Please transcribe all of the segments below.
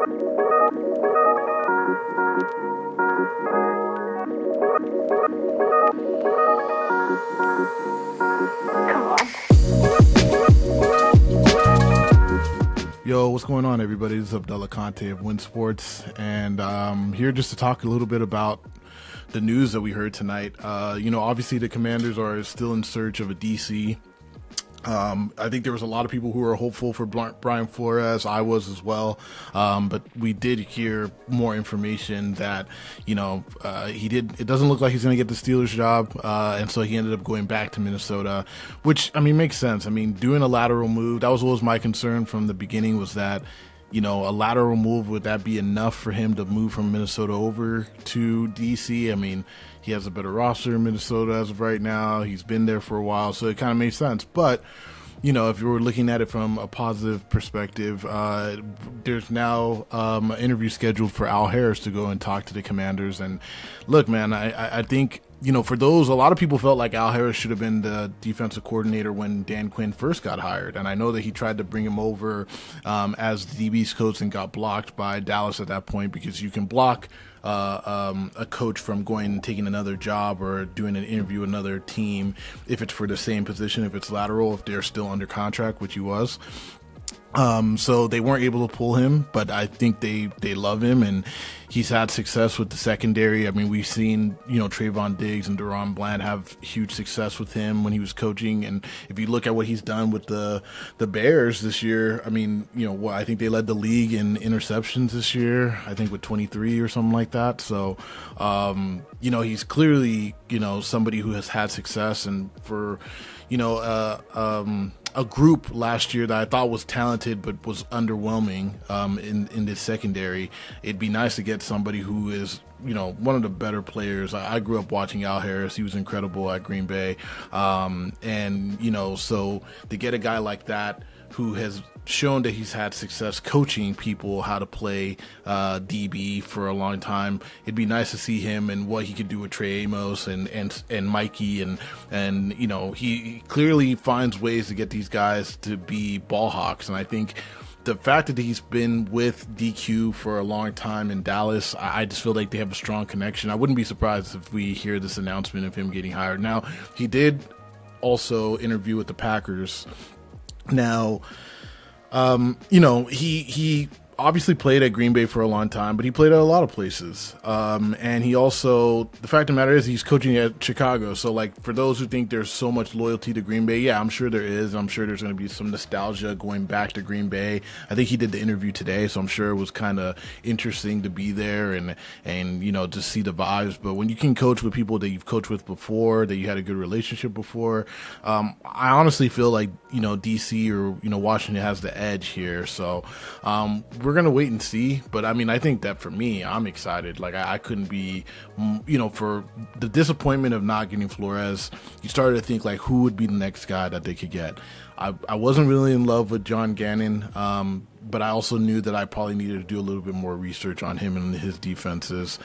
Yo, what's going on, everybody? This is Abdullah Konte of Win Sports, and here just to talk a little bit about the news that we heard tonight. Obviously the Commanders are still in search of a DC. I think there was a lot of people who were hopeful for Brian Flores. I was as well. But we did hear more information that, it doesn't look like he's going to get the Steelers job. And so he ended up going back to Minnesota, which, makes sense. Doing a lateral move, that was always my concern from the beginning, was that, a lateral move, would that be enough for him to move from Minnesota over to DC? He has a better roster in Minnesota as of right now. He's been there for a while, so it kind of made sense. But, if you were looking at it from a positive perspective, there's now an interview scheduled for Al Harris to go and talk to the Commanders. And look, man, I think, for those, a lot of people felt like Al Harris should have been the defensive coordinator when Dan Quinn first got hired. And I know that he tried to bring him over as the DB's coach and got blocked by Dallas at that point, because you can block a coach from going and taking another job or doing an interview with another team if it's for the same position, if it's lateral, if they're still under contract, which he was. So they weren't able to pull him, but I think they love him, and he's had success with the secondary. We've seen, Trayvon Diggs and Deron Bland have huge success with him when he was coaching. And if you look at what he's done with the Bears this year, I think they led the league in interceptions this year, I think with 23 or something like that. So, he's clearly, somebody who has had success. And for, a group last year that I thought was talented but was underwhelming in the secondary, it'd be nice to get somebody who is, one of the better players. I grew up watching Al Harris. He was incredible at Green Bay. So to get a guy like that who has shown that he's had success coaching people how to play DB for a long time, it'd be nice to see him and what he could do with Trey Amos and Mikey, and he clearly finds ways to get these guys to be ball hawks. And I think the fact that he's been with DQ for a long time in Dallas, I just feel like they have a strong connection. I wouldn't be surprised if we hear this announcement of him getting hired. Now, he did also interview with the Packers. Now, he obviously played at Green Bay for a long time, but he played at a lot of places. And he also, the fact of the matter is, he's coaching at Chicago. So, for those who think there's so much loyalty to Green Bay, yeah, I'm sure there is. I'm sure there's going to be some nostalgia going back to Green Bay. I think he did the interview today, so I'm sure it was kind of interesting to be there and just see the vibes. But when you can coach with people that you've coached with before, that you had a good relationship before, I honestly feel like, DC or, Washington has the edge here. So, we're going to wait and see. But I think that for me, I'm excited. I couldn't be, for the disappointment of not getting Flores, you started to think who would be the next guy that they could get. I wasn't really in love with John Gannon, but I also knew that I probably needed to do a little bit more research on him and his defenses.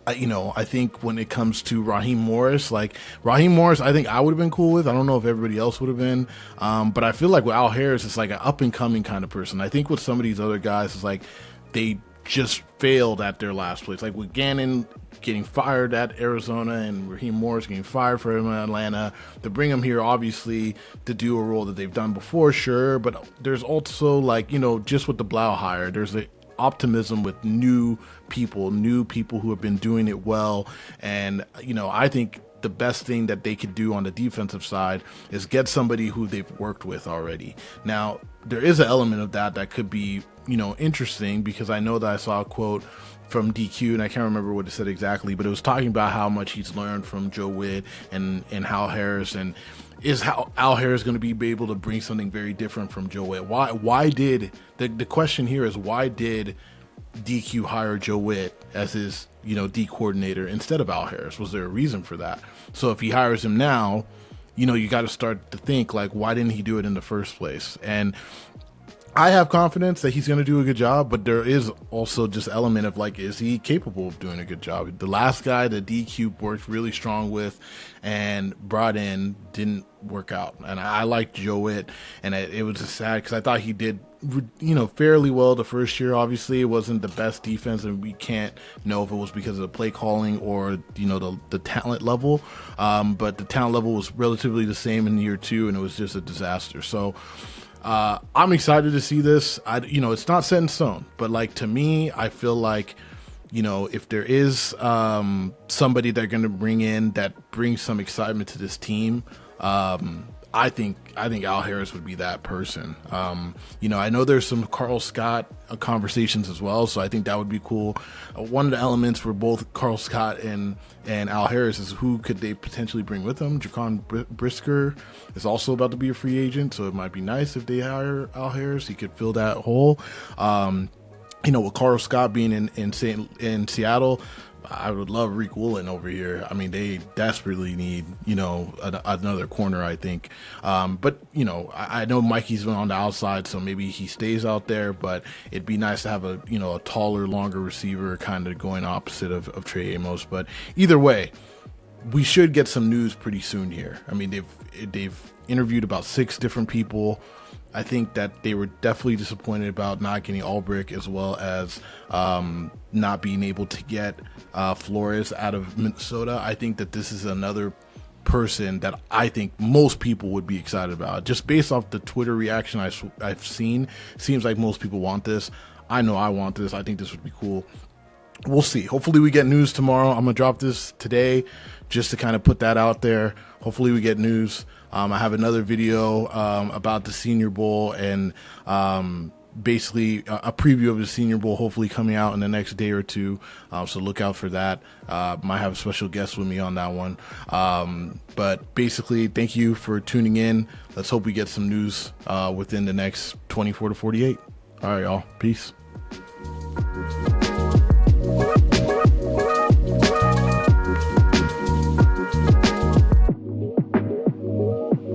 I think when it comes to Raheem Morris, I think I would have been cool with. I don't know if everybody else would have been. But I feel like with Al Harris, it's an up and coming kind of person. I think with some of these other guys, it's they just failed at their last place. With Gannon getting fired at Arizona and Raheem Morris getting fired for him in Atlanta, to bring him here, obviously, to do a role that they've done before, sure. But there's also, just with the Blau hire, there's the optimism with new people who have been doing it well. And, I think the best thing that they could do on the defensive side is get somebody who they've worked with already. Now, there is an element of that could be, interesting, because I know that I saw a quote from DQ, and I can't remember what it said exactly, but it was talking about how much he's learned from Joe Witt and Hal Harris, and is how Al Harris going to be able to bring something very different from Joe Witt. Why did the question here is, why did DQ hire Joe Witt as his D coordinator instead of Al Harris? Was there a reason for that? So if he hires him now, you got to start to think why didn't he do it in the first place? And I have confidence that he's going to do a good job, but there is also just element of is he capable of doing a good job? The last guy that DQ worked really strong with and brought in didn't work out. And I liked Joe Witt, and it was just sad because I thought he did fairly well the first year. Obviously, it wasn't the best defense, and we can't know if it was because of the play calling or the talent level. But the talent level was relatively the same in year 2, and it was just a disaster. So I'm excited to see this. It's not set in stone, but like to me, I feel like if there is somebody they're going to bring in that brings some excitement to this team. I think Al Harris would be that person. I know there's some Carl Scott conversations as well, so I think that would be cool. One of the elements for both Carl Scott and Al Harris is who could they potentially bring with them. Jaquan Brisker is also about to be a free agent, so it might be nice if they hire Al Harris. He could fill that hole. With Carl Scott being in Seattle, I would love Reek Woolen over here. I mean, they desperately need, another corner, I think. But I know Mikey's been on the outside, so maybe he stays out there, but it'd be nice to have a taller, longer receiver kind of going opposite of Trey Amos. But either way, we should get some news pretty soon here. I mean, they've interviewed about 6 different people. I think that they were definitely disappointed about not getting Ulbrich, as well as not being able to get Flores out of Minnesota. I think that this is another person that I think most people would be excited about. Just based off the Twitter reaction I've seen, seems like most people want this. I know I want this. I think this would be cool. We'll see. Hopefully we get news tomorrow. I'm going to drop this today just to kind of put that out there. Hopefully we get news. I have another video about the Senior Bowl and basically a preview of the Senior Bowl hopefully coming out in the next day or 2. So look out for that. Might have a special guest with me on that one. But basically, thank you for tuning in. Let's hope we get some news within the next 24 to 48. All right, y'all. Peace.